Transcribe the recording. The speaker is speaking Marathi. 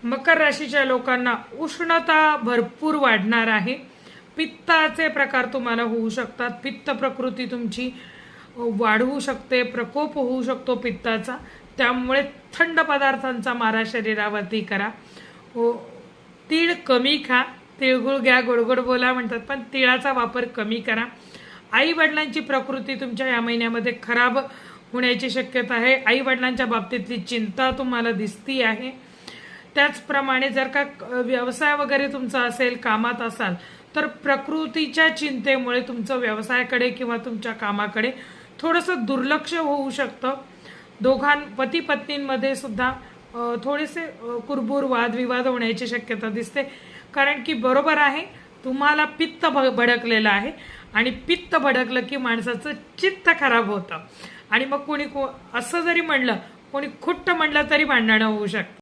मकर राशीच्या लोकांना उष्णता भरपूर वाढणार आहे। पित्ताचे प्रकार तुम्हाला होऊ शकतात। पित्त प्रकृती तुमची वाढवू शकते, प्रकोप होऊ शकतो पित्ताचा। त्यामुळे थंड पदार्थांचा मारा शरीरावरती करा। तीळ कमी खा, तिळगुळ घ्या, गोडगोड बोला म्हणतात, पण तिळाचा वापर कमी करा। आई वडिलांची प्रकृती तुमच्या या महिन्यामध्ये खराब होण्याची शक्यता आहे। आई वडिलांच्या बाबतीतली चिंता तुम्हाला दिसती आहे। त्याचप्रमाणे जर का व्यवसाय वगैरे तुमचा असेल, कामात असाल, तर प्रकृतीच्या चिंतेमुळे तुमचं व्यवसायाकडे किंवा तुमच्या कामाकडे थोडंसं दुर्लक्ष होऊ शकतं। पती पत्नींमध्ये सुद्धा थोडेसे कुरबुर वादविवाद होण्याची शक्यता दिसते। कारण की बरोबर आहे, तुम्हाला पित्त भडकलेलं आहे आणि पित्त भडकलं की माणसाचं चित्त खराब होतं आणि मग कोणी असं जरी म्हणलं, कोणी खुट्ट म्हणलं तरी भांडणं होऊ शकतं।